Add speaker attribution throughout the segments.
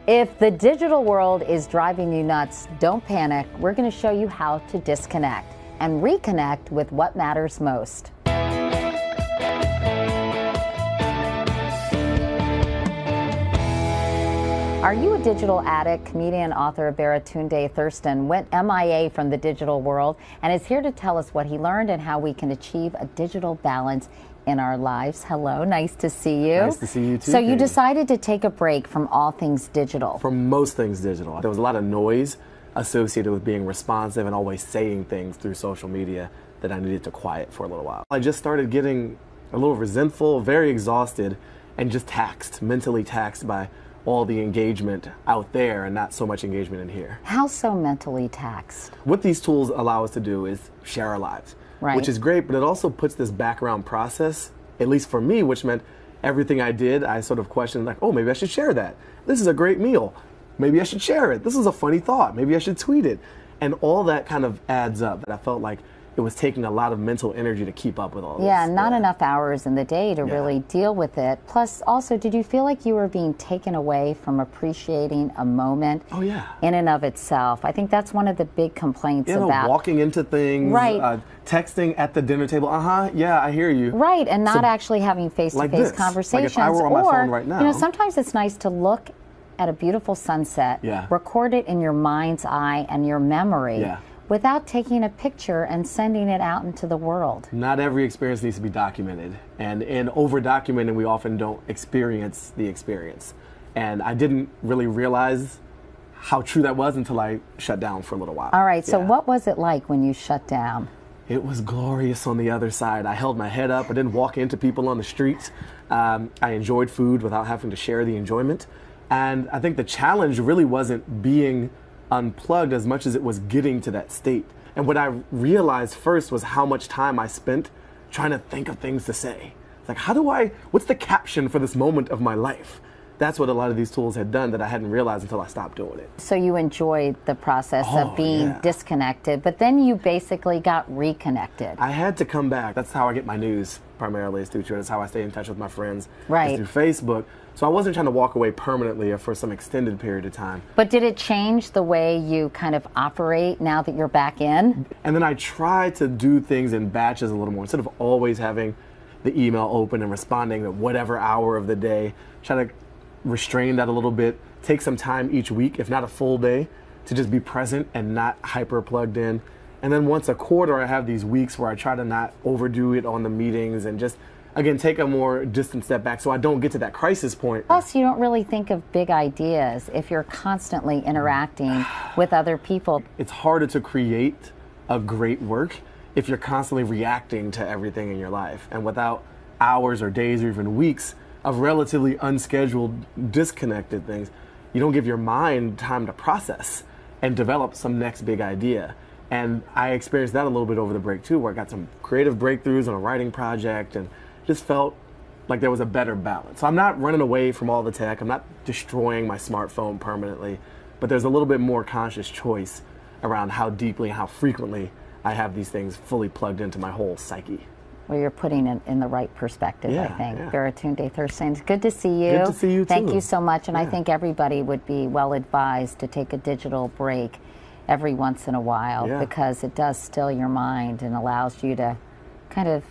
Speaker 1: If the digital world is driving you nuts, don't panic. We're going to show you how to disconnect and reconnect with what matters most. Are you a digital addict? Comedian author Baratunde Thurston went MIA from the digital world and is here to tell us what he learned and how we can achieve a digital balance in our lives. Hello, nice to see you.
Speaker 2: Nice to see you too.
Speaker 1: So you decided to take a break from all things digital.
Speaker 2: From most things digital. There was a lot of noise associated with being responsive and always saying things through social media that I needed to quiet for a little while. I just started getting a little resentful, very exhausted, and just taxed, mentally taxed by all the engagement out there and not so much engagement in here.
Speaker 1: How so mentally taxed?
Speaker 2: What these tools allow us to do is share our lives, which is great, but it also puts this background process, at least for me, which meant everything I did, I sort of questioned like, oh, maybe I should share that. This is a great meal. Maybe I should share it. This is a funny thought. Maybe I should tweet it. And all that kind of adds up. I felt like it was taking a lot of mental energy to keep up with all this.
Speaker 1: Yeah, not enough hours in the day to really deal with it. Plus, also, did you feel like you were being taken away from appreciating a moment in and of itself? I think that's one of the big complaints about
Speaker 2: walking into things, texting at the dinner table. Yeah, I hear you.
Speaker 1: Right, and not actually having face-to-face conversations.
Speaker 2: Like if I were on my phone right now.
Speaker 1: You know, sometimes it's nice to look at a beautiful sunset, record it in your mind's eye and your memory. Without taking a picture and sending it out into the world.
Speaker 2: Not every experience needs to be documented. And in over-documenting, we often don't experience the experience. And I didn't really realize how true that was until I shut down for a little while.
Speaker 1: All right, so what was it like when you shut down?
Speaker 2: It was glorious on the other side. I held my head up. I didn't walk into people on the streets. I enjoyed food without having to share the enjoyment. And I think the challenge really wasn't being unplugged as much as it was getting to that state. And what I realized first was how much time I spent trying to think of things to say. It's like, what's the caption for this moment of my life? That's what a lot of these tools had done that I hadn't realized until I stopped doing it.
Speaker 1: So you enjoyed the process of being disconnected, but then you basically got reconnected.
Speaker 2: I had to come back. That's how I get my news primarily, is through Twitter. That's how I stay in touch with my friends, is through Facebook. So I wasn't trying to walk away permanently or for some extended period of time.
Speaker 1: But did it change the way you kind of operate now that you're back in?
Speaker 2: And then I tried to do things in batches a little more. Instead of always having the email open and responding at whatever hour of the day, try to restrain that a little bit, take some time each week, if not a full day, to just be present and not hyper plugged in. And then once a quarter, I have these weeks where I try to not overdo it on the meetings and just, again, take a more distant step back so I don't get to that crisis point.
Speaker 1: Plus, you don't really think of big ideas if you're constantly interacting with other people.
Speaker 2: It's harder to create a great work if you're constantly reacting to everything in your life. And without hours or days or even weeks of relatively unscheduled, disconnected things, you don't give your mind time to process and develop some next big idea. And I experienced that a little bit over the break too, where I got some creative breakthroughs on a writing project and just felt like there was a better balance. So I'm not running away from all the tech. I'm not destroying my smartphone permanently, but there's a little bit more conscious choice around how deeply and how frequently I have these things fully plugged into my whole psyche.
Speaker 1: Well, you're putting it in the right perspective, I think. Baratunde Thurston, it's good to see you.
Speaker 2: Good to see you too.
Speaker 1: Thank you so much, and I think everybody would be well advised to take a digital break every once in a while because it does still your mind and allows you to kind of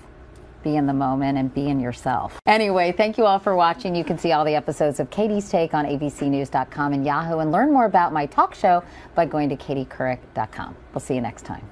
Speaker 1: be in the moment and be in yourself. Anyway, thank you all for watching. You can see all the episodes of Katie's Take on abcnews.com and Yahoo and learn more about my talk show by going to katiecouric.com. We'll see you next time.